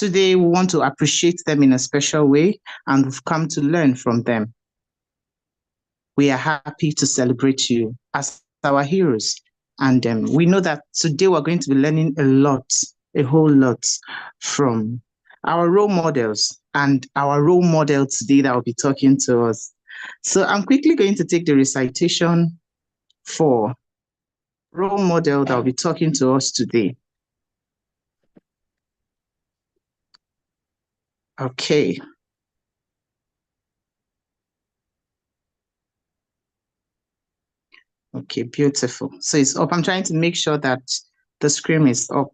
Today, we want to appreciate them in a special way, and we've come to learn from them. We are happy to celebrate you as our heroes. And we know that today we're going to be learning a whole lot from our role models and our role model today that will be talking to us. So I'm quickly going to take the recitation for role model that will be talking to us today. Okay. Okay, beautiful. So it's up. I'm trying to make sure that the screen is up.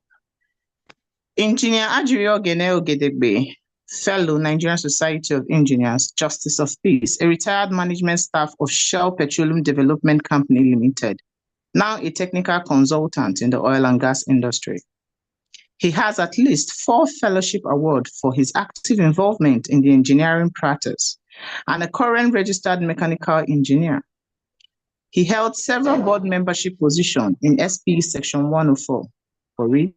Engineer Ajuri Ogene Ogedegbe, Fellow, Nigerian Society of Engineers, Justice of Peace, a retired management staff of Shell Petroleum Development Company Limited, now a technical consultant in the oil and gas industry. He has at least 4 fellowship awards for his active involvement in the engineering practice and a current registered mechanical engineer. He held several board membership positions in SPE Section 104 for REIT,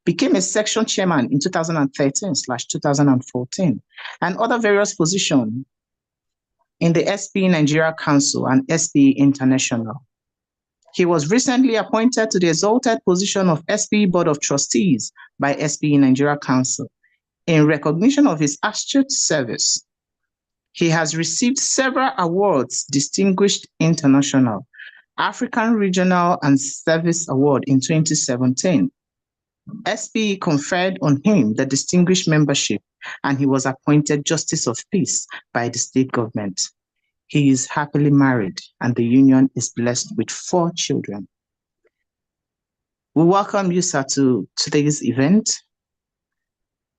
became a section chairman in 2013/2014, and other various positions in the SPE Nigeria Council and SPE International. He was recently appointed to the exalted position of SPE Board of Trustees by SPE Nigeria Council in recognition of his astute service. He has received several awards, Distinguished International, African Regional and Service Award in 2017. SPE conferred on him the distinguished membership, and he was appointed Justice of Peace by the state government. He is happily married, and the union is blessed with 4 children. We welcome you, sir, to today's event.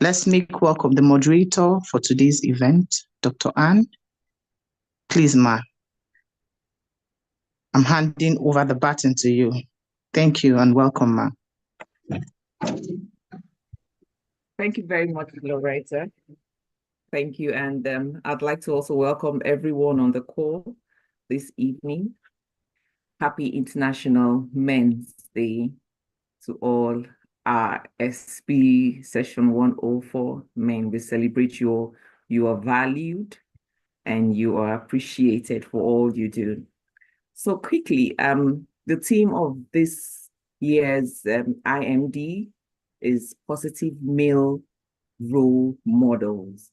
Let's make welcome the moderator for today's event, Dr. Anne. Please, ma. I'm handing over the baton to you. Thank you and welcome, ma. Thank you very much, Loretta. Thank you. And I'd like to also welcome everyone on the call this evening. Happy International Men's Day to all our SPE Session 104 men. We celebrate you. You are valued and you are appreciated for all you do. So quickly, the theme of this year's IMD is positive male role models.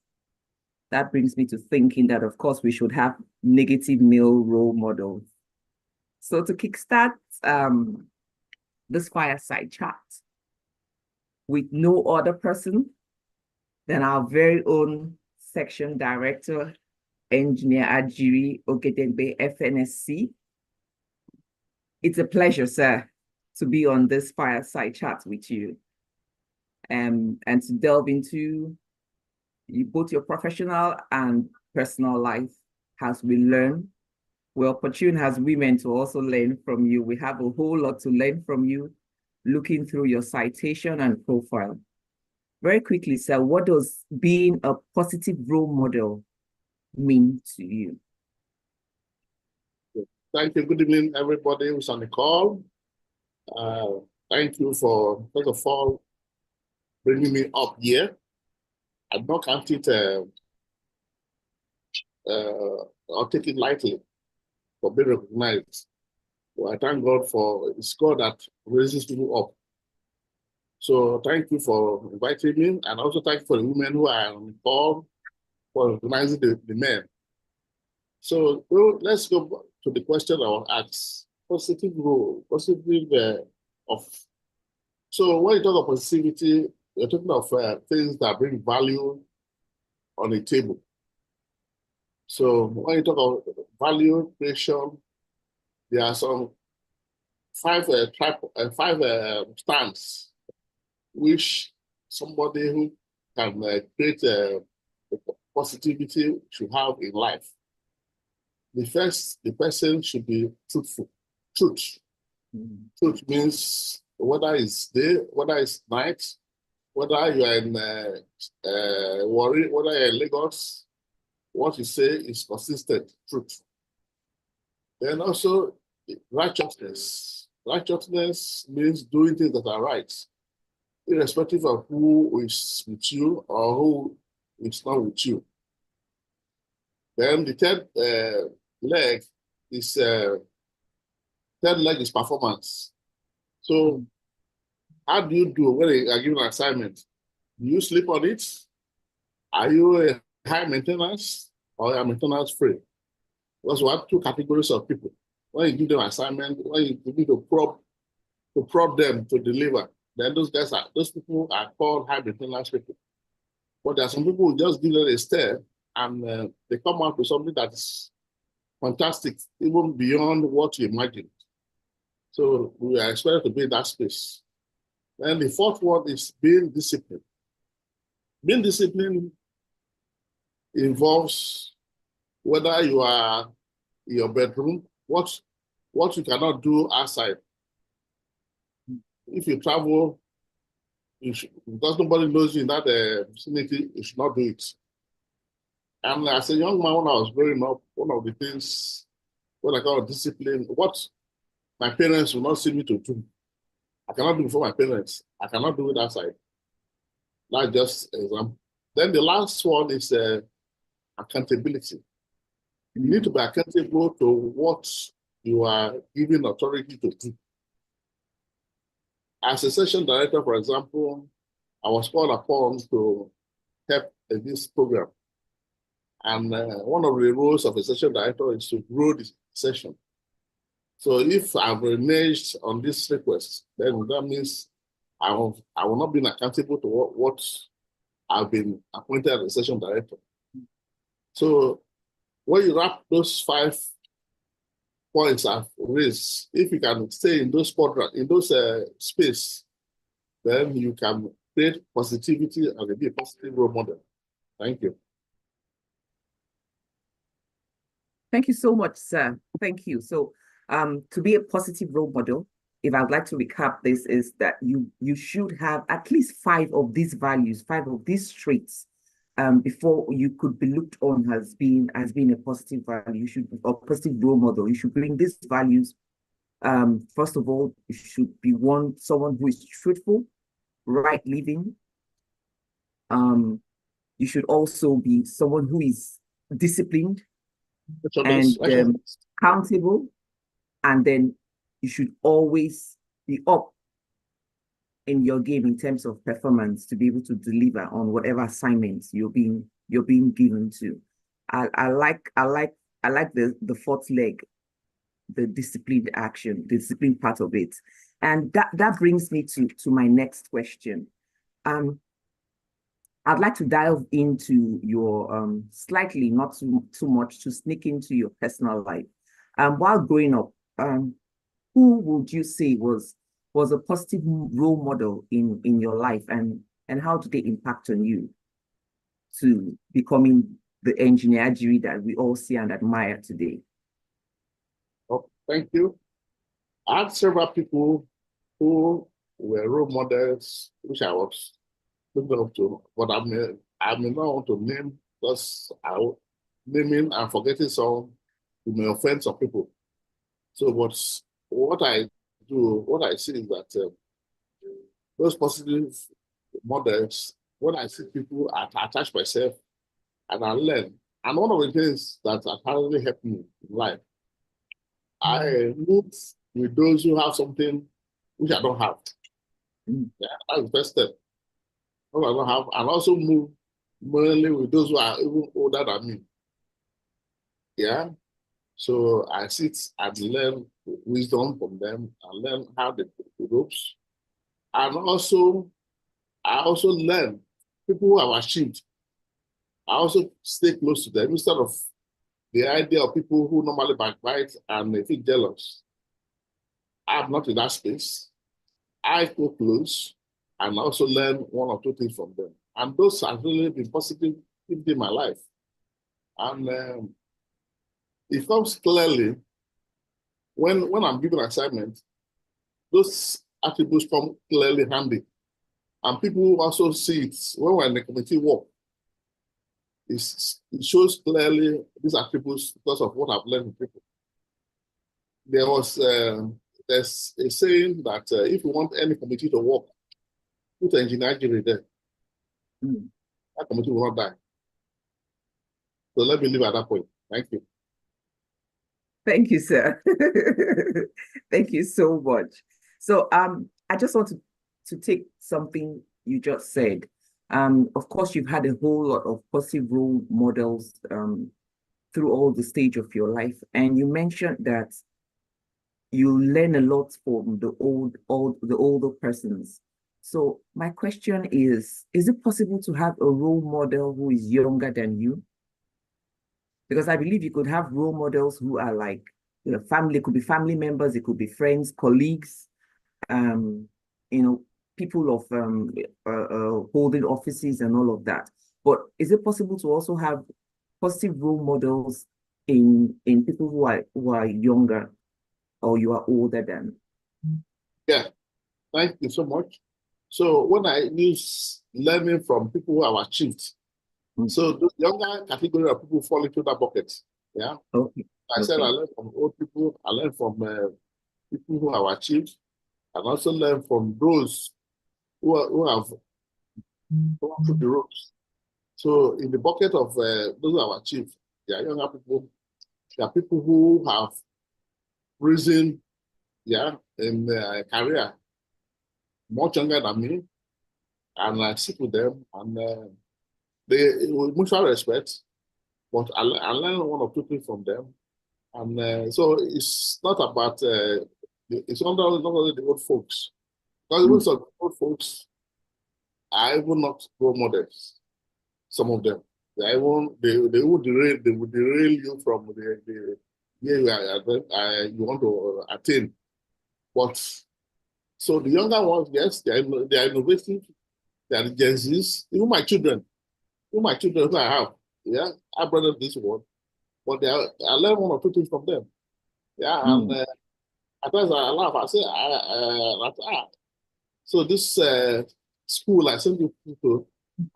That brings me to thinking that, of course, we should have negative male role models. So to kickstart this fireside chat with no other person than our very own section director, Engineer Ajuri Ogedegbe, FNSC. It's a pleasure, sir, to be on this fireside chat with you and to delve into both your professional and personal life as we learn. We're opportune as women to also learn from you. We have a whole lot to learn from you, looking through your citation and profile. Very quickly, sir, what does being a positive role model mean to you? Thank you. Good evening, everybody who's on the call. Thank you for, first of all, bringing me up here. I don't count it or take it lightly for being recognized. So I thank God for, it's God that raises people up. So thank you for inviting me, and also thank you for the women who are on the call for recognizing the men. So let's go to the question I was asked. Positive role, positive of. So when you talk of positivity, you're talking of things that bring value on the table. So when you talk of value creation, there are some five stands which somebody who can create positivity should have in life. The person should be truthful. Truth. Truth means whether it's day, whether it's night, whether you are in Warri, whether you're in Lagos, what you say is consistent, truth. Then also righteousness. Righteousness means doing things that are right. irrespective of who is with you or who is not with you. Then the third leg is performance. So how do you do when you are given an assignment? Do you sleep on it? Are you a high maintenance or a maintenance free? Because we have two categories of people. When you give them assignment, when you need to prod them to deliver, then those people are called high maintenance people. But there are some people who just give them a stare and they come out with something that is fantastic, even beyond what you imagined. So we are expected to be in that space. And the fourth one is being disciplined. Being disciplined involves whether you are in your bedroom, what you cannot do outside. If you travel, because nobody knows you in that vicinity, you should not do it. And as a young man, when I was growing up, one of the things, what I call discipline, what my parents will not see me to do, I cannot do it for my parents. I cannot do it outside. That's just an example. Then the last one is accountability. You need to be accountable to what you are given authority to do. As a session director, for example, I was called upon to help in this program. And one of the roles of a session director is to grow the session. So if I've reneged on this request, then that means I will not be accountable to what I've been appointed as a session director. So when you wrap those 5 points I've raised, if you can stay in those space, then you can create positivity and be a positive role model. Thank you. Thank you so much, sir. Thank you. So to be a positive role model, if I'd like to recap this, is that you should have at least 5 of these values, 5 of these traits, before you could be looked on as being a positive value. You should, or positive role model. You should bring these values. First of all, you should be someone who is truthful, right living. You should also be someone who is disciplined and accountable, and then you should always be up in your game in terms of performance to be able to deliver on whatever assignments you're being given to. I like the fourth leg, the disciplined action, the disciplined part of it. And that brings me to my next question. I'd like to dive into your slightly, not too much, to sneak into your personal life. While growing up, who would you say was a positive role model in your life, and how did they impact on you to becoming the engineer Ajiri that we all see and admire today? Oh, thank you. I had several people who were role models, which I was looking up to, but I may not want to name, because naming and forgetting some may offend some people. So what I see is that those positive models, when I see people, I attach myself and I learn. And one of the things that apparently helped me in life, I move with those who have something which I don't have. Yeah, that's the first step. What I don't have, and also move mainly with those who are even older than me. Yeah. So I sit and learn wisdom from them and learn how they put the ropes. And I also learn people who have achieved. I also stay close to them instead of the idea of people who normally backbite and they feel jealous. I'm not in that space. I go close and also learn 1 or 2 things from them. And those have really been positive in my life. And it comes clearly when I'm given an assignment, those attributes come clearly handy. And people also see it when we're in the committee work. It shows clearly these attributes because of what I've learned from people. There's a saying that if you want any committee to work, put engineering there. Mm. That committee will not die. So let me leave at that point. Thank you. Thank you, sir. Thank you so much. So I just want to take something you just said. Of course, you've had a whole lot of positive role models through all the stage of your life. And you mentioned that you learn a lot from the older persons. So my question is it possible to have a role model who is younger than you? Because I believe you could have role models who are like, family, it could be family members, it could be friends, colleagues, people of holding offices and all of that. But is it possible to also have positive role models in people who are younger or you are older than? Yeah, thank you so much. So when I use learning from people who have achieved, so the younger category of people fall into that bucket. Yeah. Okay. I said I learn from old people, I learn from people who have achieved, and also learn from those who have put the ropes. So in the bucket of those who have achieved, there are younger people, there are people who have risen, in their career much younger than me, and I sit with them, and they with mutual respect, but I learn one or two things from them, and so it's not about it's not only the old folks, because most of the old folks are even not role models. Some of them, they would derail you from the you want to attain. But so the younger ones, yes, they are innovative. They are the Gen Zs. Even my children who I have, I brought up this world, but I learned one or two things from them. And at times I laugh. I say, so this school I sent you to,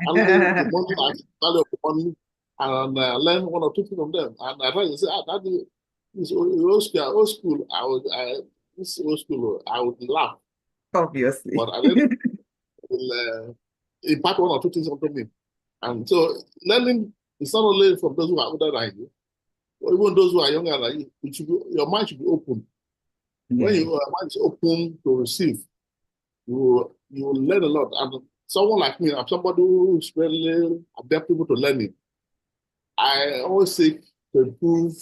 I learned the money, value of the money, and learn one or two things from them. And I try to say, this old school, this old school, I would laugh. Obviously. But I then will impart one or two things onto me. And so learning is not only from those who are older than you, or even those who are younger than you. Your mind should be open. When your mind is open to receive, you will learn a lot. And someone like me, I'm somebody who is really adaptable to learning. I always seek to improve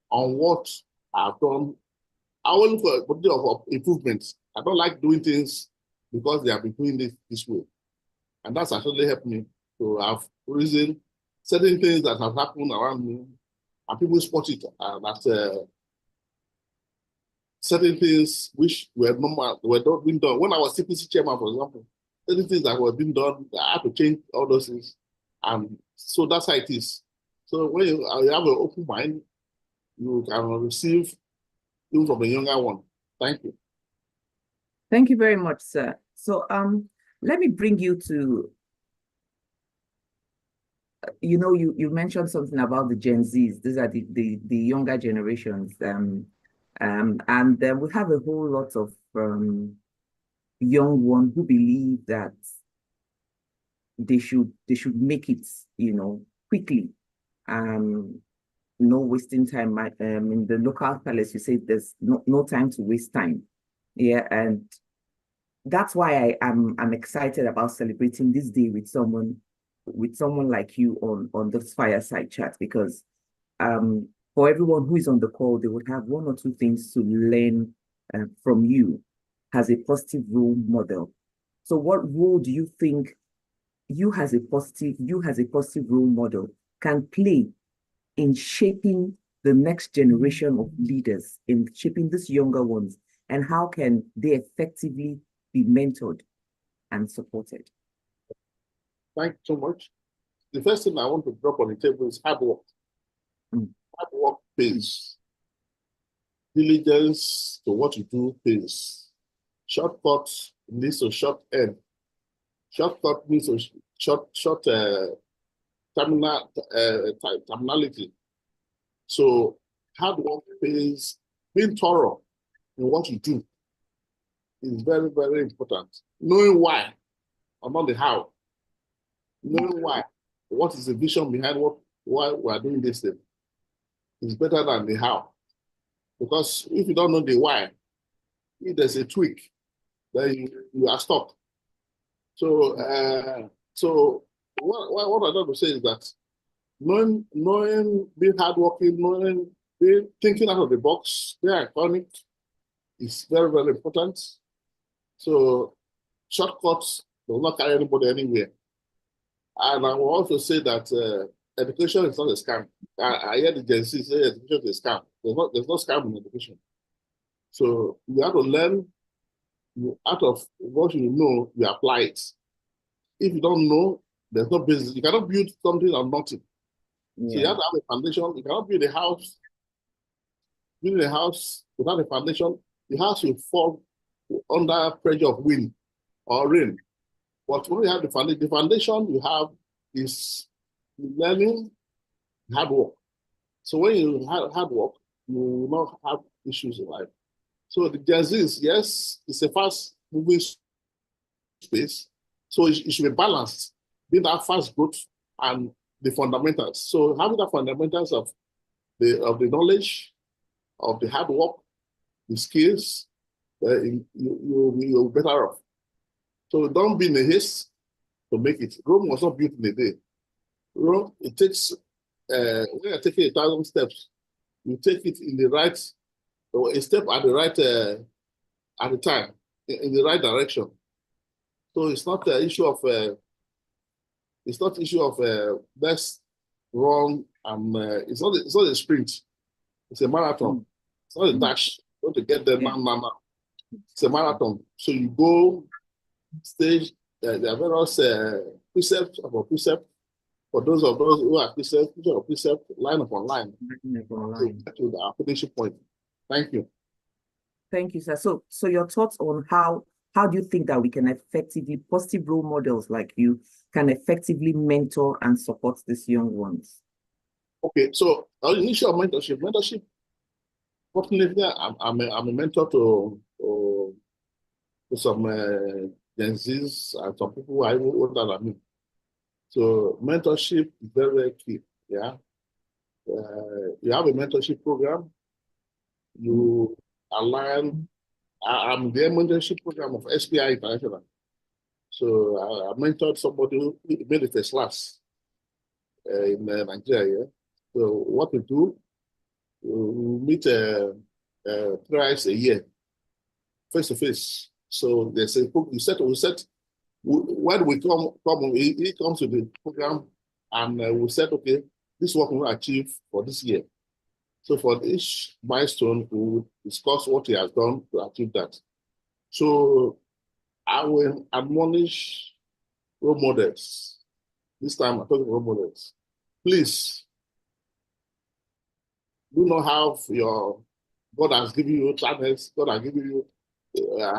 on what I've done. I will look for a body of improvements. I don't like doing things because they have been doing this way. And that's actually helped me to have reason certain things that have happened around me, and people spot it that certain things which were normal were not being done. When I was CPC chairman, for example, certain things that were being done, I had to change all those things. And so that's how it is. So when you have an open mind, you can receive things from the younger one. Thank you. Thank you very much, sir. So let me bring you to, you mentioned something about the Gen Zs. These are the younger generations. And we have a whole lot of young ones who believe that they should make it, quickly. No wasting time. In the local palace, you say there's no time to waste time. Yeah, and that's why I'm excited about celebrating this day with someone like you on this fireside chat, because for everyone who is on the call, they would have one or two things to learn from you as a positive role model. So what role do you think you as a positive role model can play in shaping the next generation of leaders, in shaping these younger ones, and how can they effectively be mentored and supported? Thank you so much. The first thing I want to drop on the table is hard work. Hard work pays. Diligence to what you do pays. Shortcut leads to short end. Shortcut means short terminality. So hard work pays. Being thorough in what you do is very, very important. Knowing why and not the how. Knowing why, what is the vision behind why we are doing this thing is better than the how. Because if you don't know the why, if there's a tweak, then you are stuck. So, what I want to say is that knowing, being hardworking, being thinking out of the box, being iconic is very, very important. So, shortcuts will not carry anybody anywhere. And I will also say that education is not a scam. I hear the Gen Z say education is a scam. There's no scam in education. So you have to learn out of what you know, you apply it. If you don't know, there's no business. You cannot build something on nothing. Yeah. So you have to have a foundation. You cannot build a house. Building a house without a foundation, the house will fall under pressure of wind or rain. But when you have the foundation you have is learning, hard work. So when you have hard work, you will not have issues in life. So the Gen Z is, yes, it's a fast-moving space. So it should be balanced, being that fast growth and the fundamentals. So having the fundamentals of the knowledge, of the hard work, the skills, you'll be better off. So don't be in a haste to make it. Rome was not built in a day. Rome, it takes, when you're taking 1,000 steps, you take it in the right, or a step at the right, at the time, in the right direction. So it's not the issue of, best, wrong, and it's not a sprint. It's a marathon. It's not a dash. You want to get there now. It's a marathon. So you go stage. There are various precepts upon precept. For those who are precept, line upon line. To the finishing point. Thank you. Thank you, sir. So your thoughts on how do you think that we can effectively, positive role models like you can effectively mentor and support these young ones? Okay, so initial mentorship. Fortunately, I'm a mentor to some Gen Zs and some people who are even older than me. So mentorship is very, very key. Yeah, you have a mentorship program. You align. I'm the mentorship program of SPI International. So I mentored somebody who made it first class in Nigeria. So what we do, we meet thrice a year, face to face. So they say, we set. When we come, he comes to the program, and we said, okay, this is what we will achieve for this year. So for each milestone, we will discuss what he has done to achieve that. So I will admonish role models. This time I'm talking role models. Please do not have God has given you talents, God has given you,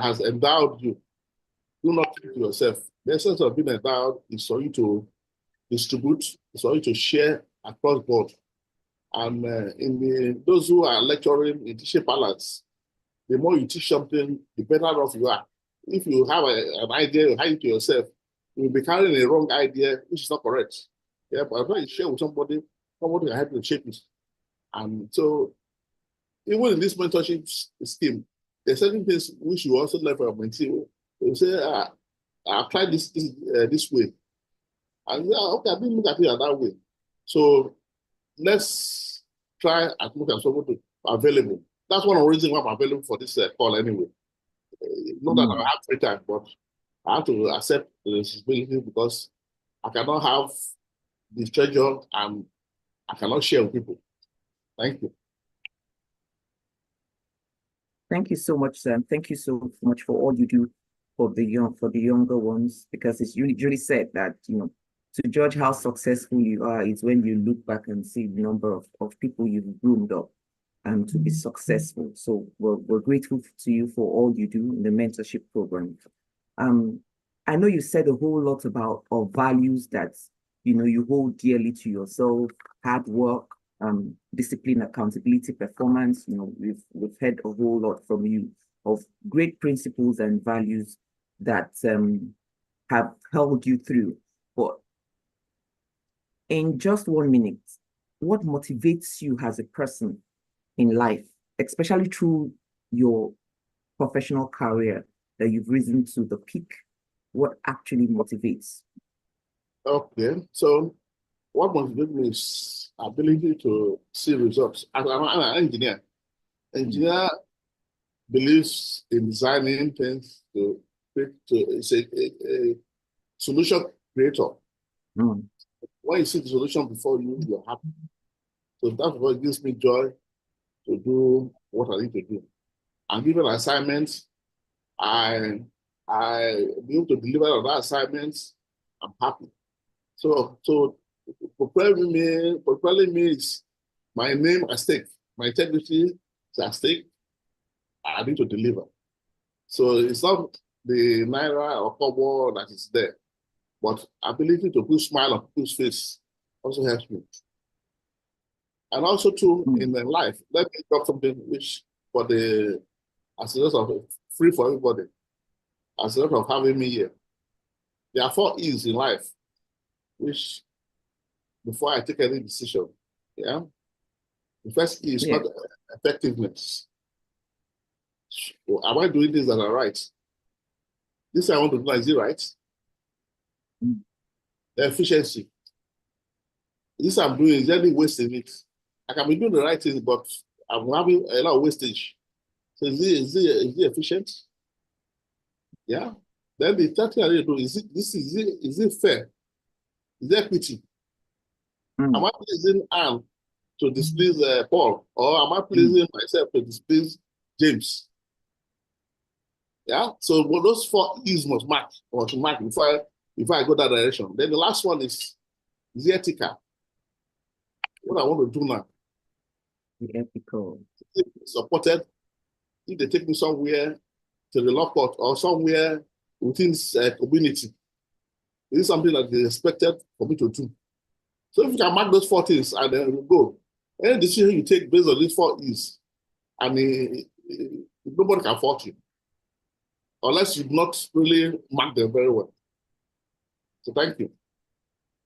has endowed you. Do not keep to yourself. The essence of being endowed is for you to distribute, is for you to share across board. And those who are lecturing in teaching palace, the more you teach something, the better off you are. If you have an idea, you hide it to yourself, you'll be carrying a wrong idea, which is not correct. Yeah, but when you share with somebody can help you shape it. And so, even in this mentorship scheme, there's certain things which you also learn from mentee. You say, I tried this way. And okay, I didn't look at it that way. So let's try and look at somebody available. That's one of the reasons why I'm available for this call anyway. Not that I have free time, but I have to accept the responsibility because I cannot have the treasure and I cannot share with people. Thank you. Thank you so much, Sam. Thank you so much for all you do for the younger ones, because it's usually said that, to judge how successful you are is when you look back and see the number of people you've groomed up to be successful. So we're grateful to you for all you do in the mentorship program. I know you said a whole lot about values that you hold dearly to yourself: hard work, discipline, accountability, performance. We've heard a whole lot from you of great principles and values that have held you through. But in just 1 minute, what motivates you as a person in life, especially through your professional career that you've risen to the peak? What actually motivates? Okay, so what motivates me is ability to see results. As an engineer, engineer believes in designing things to it's a solution creator. Mm. When you see the solution before you, you're happy. So that's what gives me joy to do what I need to do. I'm given assignments, I be able to deliver on that assignments, I'm happy. So propelling me is my name at stake, my integrity is at stake. I need to deliver. So it's not the naira or kobo that is there, but ability to put smile on people's face also helps me. And also too, in the life, let me talk something which for the as a result of free for everybody, as a result of having me here. There are 4 E's in life, which before I take any decision, yeah. The first E is not effectiveness. Am I doing things that are right? This I want to do, is it right? The efficiency. This I'm doing, is there any waste in it? I can be doing the right thing, but I'm having a lot of wastage. So is it efficient? Yeah. Then the third thing I need to do is it fair? Is there equity? Am I pleasing Anne to displease Paul, or am I pleasing myself to displease James? Yeah. So those 4 E's must match before I go that direction. Then the last one is the ethical. What I want to do now. The ethical. Supported. If they take me somewhere to the law court or somewhere within community, this is something that is expected for me to do. So if you can mark those 4 things and then we go, any decision you take based on these 4 E's, and nobody can fault you unless you've not really marked them very well. So thank you.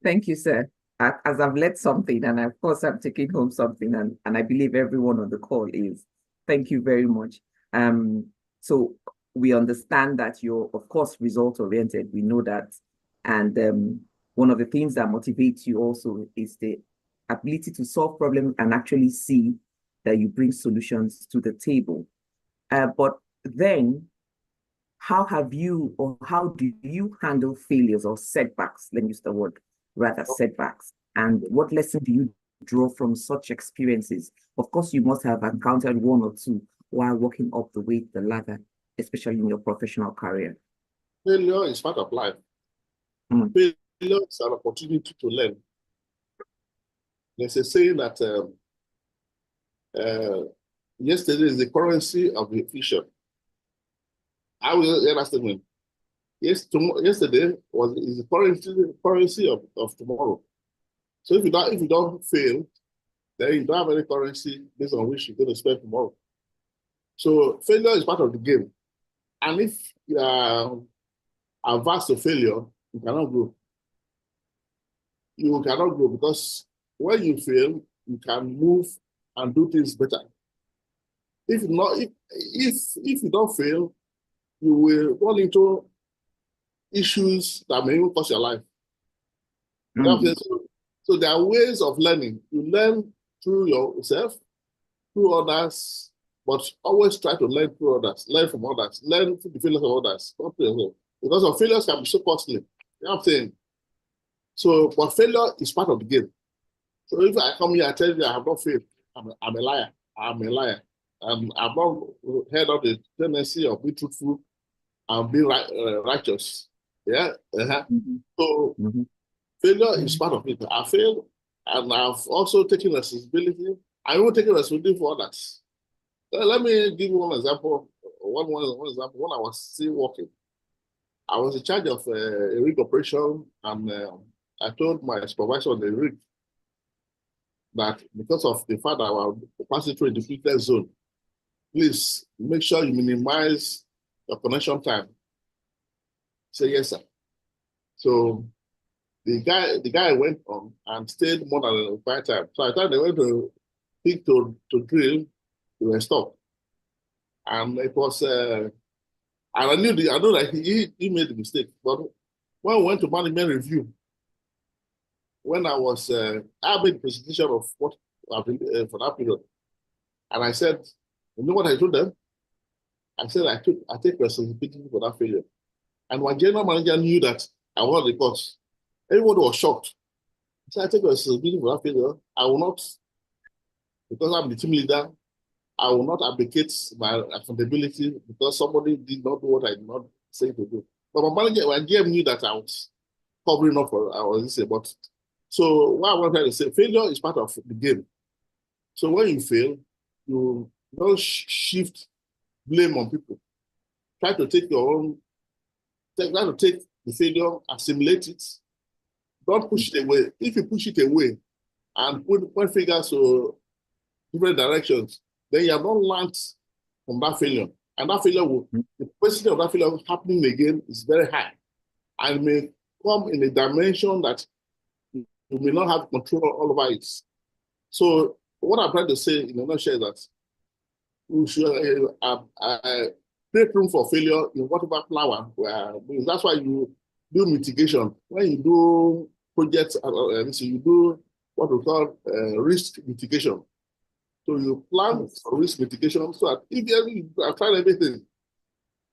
Thank you, sir. As I've learned something, and of course I'm taking home something, and I believe everyone on the call is. Thank you very much. So we understand that you're, of course, result-oriented. We know that. And one of the things that motivates you also is the ability to solve problems and actually see that you bring solutions to the table. But then, how have you, or how do you handle failures or setbacks? Let me use the word, rather, setbacks. And what lesson do you draw from such experiences? Of course, you must have encountered 1 or 2 while walking up the ladder, especially in your professional career. Failure is part of life. Failure is an opportunity to learn. There's a saying that yesterday is the currency of the efficient. I will understand when. Yesterday is the currency of tomorrow. So if you don't fail, then you don't have any currency based on which you're going to spend tomorrow. So failure is part of the game. And if you are averse to failure, you cannot grow. You cannot grow because when you fail, you can move and do things better. If you don't fail, you will run into issues that may even cost your life. So there are ways of learning. You learn through yourself, through others, but always try to learn through others, learn from others, learn through the failures of others, not through yourself. Because of failures can be so costly. You know what I'm saying? So, but failure is part of the game. So if I come here, I tell you I have not failed, I'm a liar. I'm a liar. I've not heard of the tendency of being truthful and being righteous. Yeah. So failure is part of it. I failed, and I've also taken responsibility. I will take responsibility for others. Let me give you one example. One example. When I was still working, I was in charge of a rig operation, and I told my supervisor on the rig that because of the fact that I was passing through a depleted zone, please make sure you minimize your connection time. Say yes, sir. So the guy went on and stayed more than 5 times. So I thought they went to pick to drill, they were stopped. And it was and I knew that he made the mistake. But when we went to management review, when I made the presentation of what I've been for that period, and I said, you know what I told them? I said I take responsibility for that failure. And my general manager knew that I won the course. Everybody was shocked. So I take responsibility for that failure. I will not, because I'm the team leader, I will not abdicate my accountability because somebody did not do what I did not say to do. But my GM knew that I was covering up for I was saying. But so what I want to say, failure is part of the game. So when you fail, you don't shift blame on people. Try to take your own, try to take the failure, assimilate it. Don't push it away. If you push it away and point fingers to different directions, then you have not learned from that failure. And that failure the possibility of that failure happening again is very high and may come in a dimension that you may not have control all over it. So what I'm trying to say in a nutshell is that we should create room for failure in whatever flower. That's why you do mitigation. When you do projects, you do what we call risk mitigation. So you plan for risk mitigation so that if you have tried everything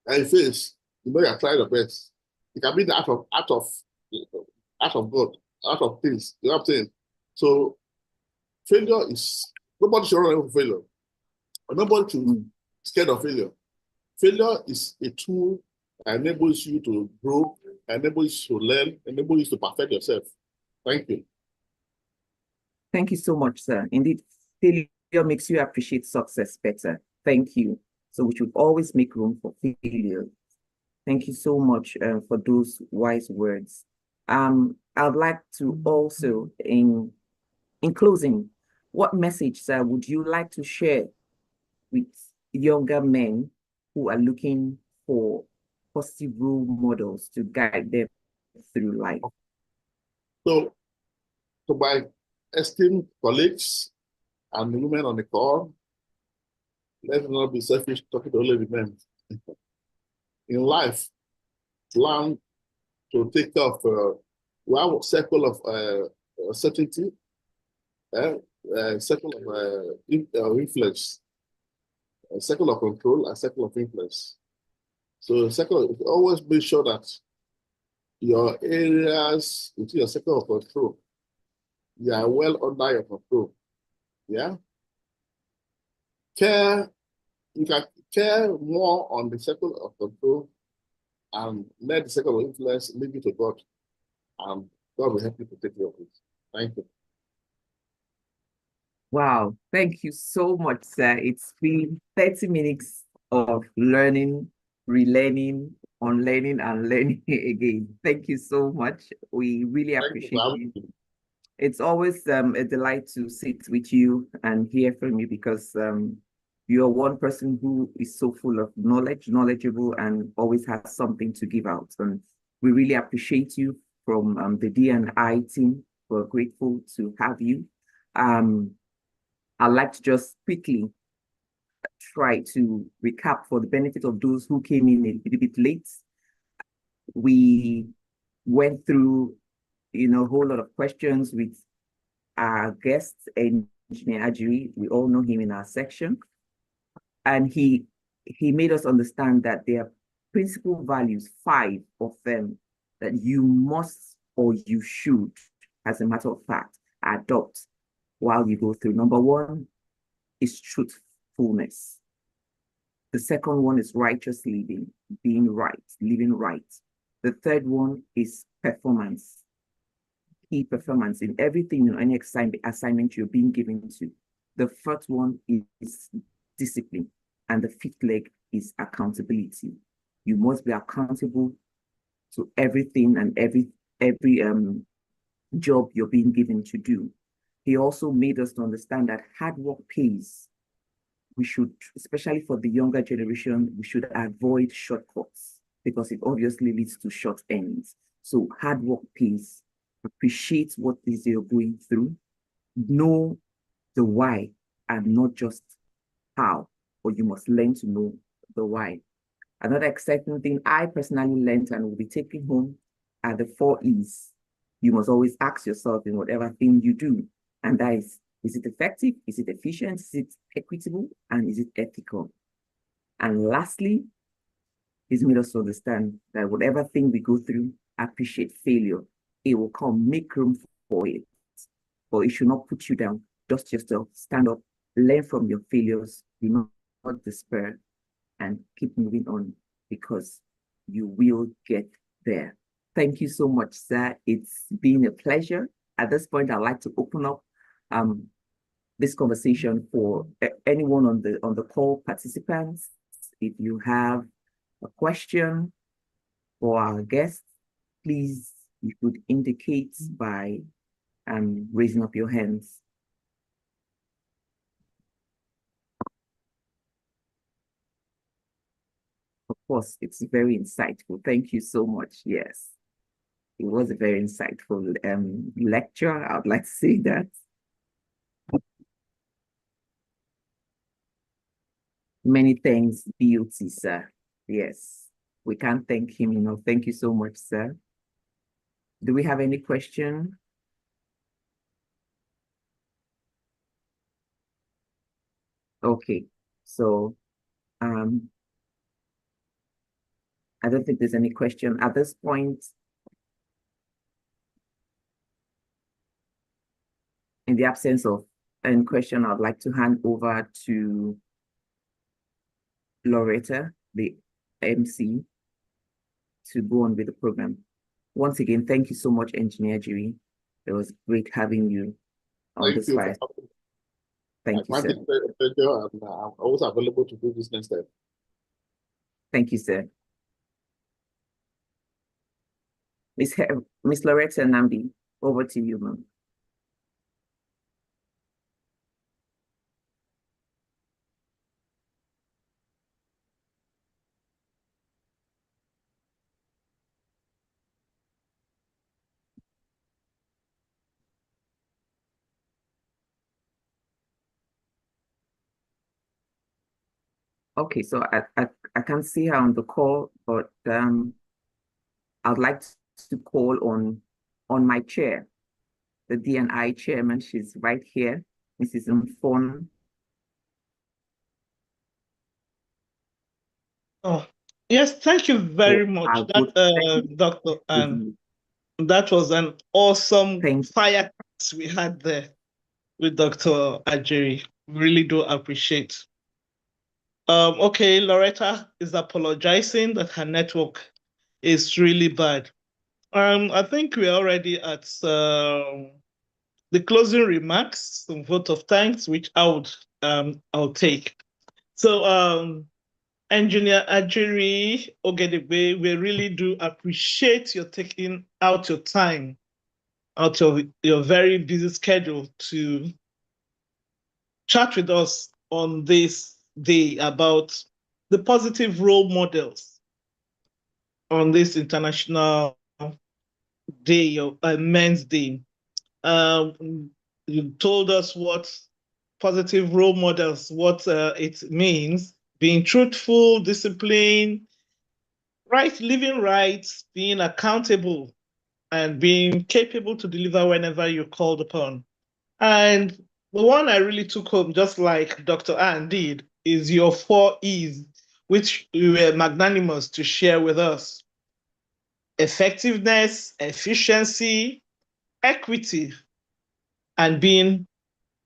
and you face, you know you have tried your best. It can be the act of God, out of things. You know what I'm saying? So failure is, nobody should run away from failure. Nobody should be scared of failure. Failure is a tool that enables you to grow, enables you to learn, enables you to perfect yourself. Thank you. Thank you so much, sir. Indeed, failure makes you appreciate success better. Thank you. So we should always make room for failure. Thank you so much for those wise words. I'd like to also, in closing, what message, sir, would you like to share with younger men who are looking for positive role models to guide them through life? So my esteemed colleagues and the women on the call, let's not be selfish talking to only the men. In life, learn to take care of one circle of certainty, circle of influence, a circle of control, a circle of influence. So always make sure that your areas within your circle of control, you are well under your control. Yeah. You can care more on the circle of control and let the circle of influence leave you to God. And God will help you to take care of it. Thank you. Wow, thank you so much, sir. It's been 30 minutes of learning, relearning, unlearning, and learning again. Thank you so much. We really appreciate you. It's always a delight to sit with you and hear from you because you're one person who is so full of knowledgeable, and always has something to give out. And we really appreciate you from the D&I team. We're grateful to have you. I'd like to just quickly try to recap for the benefit of those who came in a little bit late. We went through, a whole lot of questions with our guest, Engineer Ajiri. We all know him in our section. And he made us understand that there are principal values, 5 of them, that you must or you should, as a matter of fact, adopt while you go through. Number 1 is truthfulness. The second one is righteous living, being right, living right. The third one is performance, key performance in everything, in any assignment you're being given to. The fourth one is discipline. And the 5th leg is accountability. You must be accountable to everything and every job you're being given to do. He also made us to understand that hard work pays. We should, especially for the younger generation, we should avoid shortcuts because it obviously leads to short ends. So hard work pays. Appreciate what is you're going through. Know the why and not just how, but you must learn to know the why. Another exciting thing I personally learned and will be taking home are the 4 E's. You must always ask yourself in whatever thing you do, and that is it effective? Is it efficient? Is it equitable? And is it ethical? And lastly, this made us understand that whatever thing we go through, appreciate failure. It will come, make room for it. But it should not put you down. Dust yourself, stand up, learn from your failures, do not despair, and keep moving on because you will get there. Thank you so much, sir. It's been a pleasure. At this point, I'd like to open up this conversation for anyone on the call participants. If you have a question for our guests, please, you could indicate by raising up your hands. Of course, it's very insightful. Thank you so much. Yes, it was a very insightful lecture. I would like to say that. Many thanks, Beauty, sir. Yes, we can't thank him enough. Thank you so much, sir. Do we have any question? Okay, so I don't think there's any question at this point. In the absence of any question, I'd like to hand over to Loretta, the MC, to go on with the program. Once again, thank you so much, Engineer Jiri. It was great having you on this file. Thank you, sir. I'm always available to do this next time. Thank you, sir. Miss Loretta Nambi, over to you, ma'am. Okay, so I can't see her on the call, but I'd like to call on my chair, the D&I chairman. She's right here, Mrs. Mfon. Oh, yes, thank you very much, Dr. And that was an awesome fire we had there with Dr. Ajiri. Really do appreciate. Okay, Loretta is apologizing that her network is really bad. I think we're already at the closing remarks, some vote of thanks, which I'll take. So Engineer Ajiri Ogedegbe, we really do appreciate your taking out your time out of your very busy schedule to chat with us on this day about the positive role models on this International Day of Men's Day. You told us what positive role models, what it means, being truthful, disciplined, living right, being accountable, and being capable to deliver whenever you're called upon. And the one I really took home, just like Dr. Ann did, is your 4 E's, which you were magnanimous to share with us. Effectiveness, efficiency, equity, and being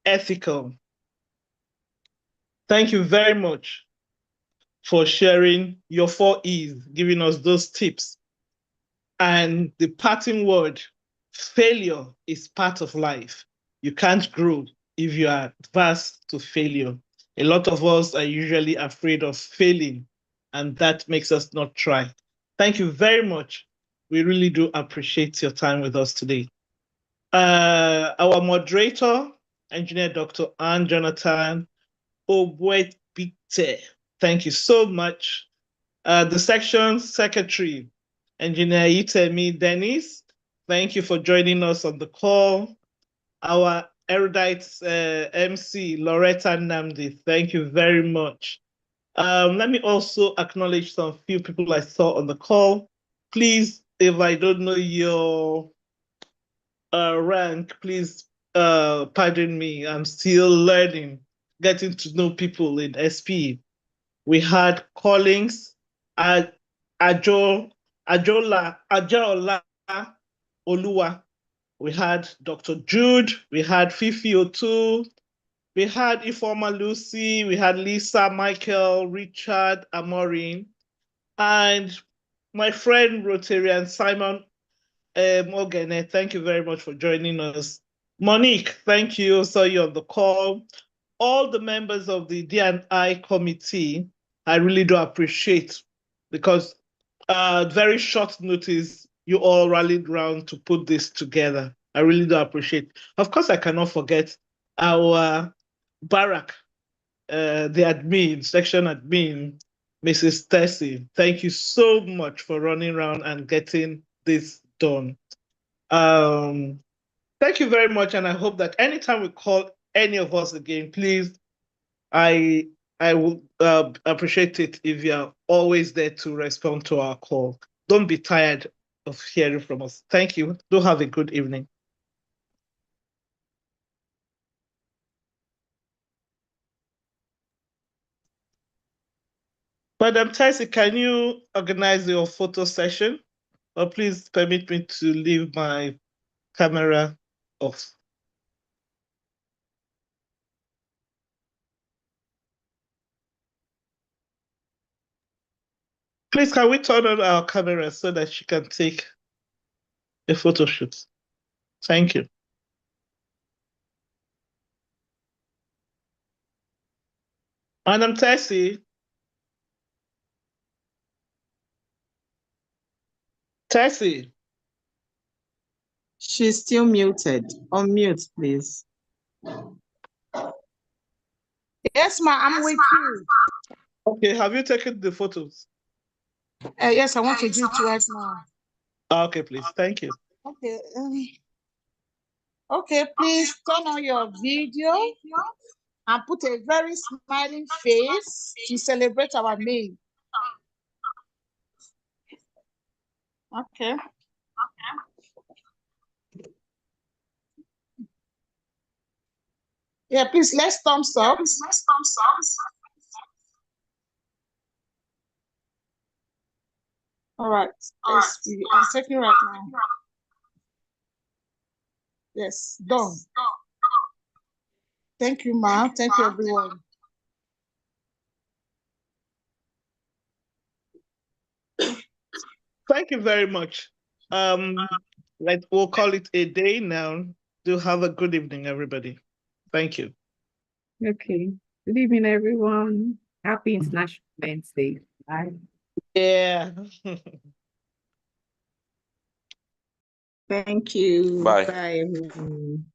ethical. Thank you very much for sharing your 4 E's, giving us those tips. And the parting word, failure is part of life. You can't grow if you are adverse to failure. A lot of us are usually afraid of failing, and that makes us not try. Thank you very much. We really do appreciate your time with us today. Our moderator, Engineer Dr. Ann Jonathan Obwetbite. Thank you so much. The section secretary, Engineer Itemi Dennis, thank you for joining us on the call. Our erudite MC, Loretta Namdi, thank you very much. Let me also acknowledge some few people I saw on the call. Please, if I don't know your rank, please pardon me. I'm still learning, getting to know people in SP. We had Collins, Ajola Olua. We had Dr. Jude. We had Fifi Otu. We had Ifeoma Lucy. We had Lisa, Michael, Richard, Amorin, and my friend Rotarian Simon Mogene. Thank you very much for joining us. Monique, thank you. Saw you on the call. All the members of the D&I committee, I really do appreciate, because very short notice, you all rallied around to put this together. I really do appreciate. Of course, I cannot forget our Barak, the admin, section admin, Mrs. Tessie. Thank you so much for running around and getting this done. Thank you very much, and I hope that anytime we call any of us again, please, I will appreciate it if you're always there to respond to our call. Don't be tired of hearing from us. Thank you. Do have a good evening. Madam Tyson, can you organize your photo session? Or please permit me to leave my camera off. Please, can we turn on our camera so that she can take a photo shoot? Thank you. Madam Tessie. Tessie. She's still muted. Unmute, please. Yes, ma, I'm with you. Okay, have you taken the photos? Yes, I want to do it right now. Okay, please. Thank you. Okay. Okay, please turn on your video and put a very smiling face to celebrate our meal. Okay. Yeah, please, let's thumbs up. All right. Yes, I'm checking right now. Yes, done. Thank you, ma. Thank you, everyone. Thank you very much. We'll call it a day now. Do have a good evening, everybody. Thank you. Okay. Good evening, everyone. Happy International Men's Day. Bye. Yeah. Thank you. Bye. Bye, everyone.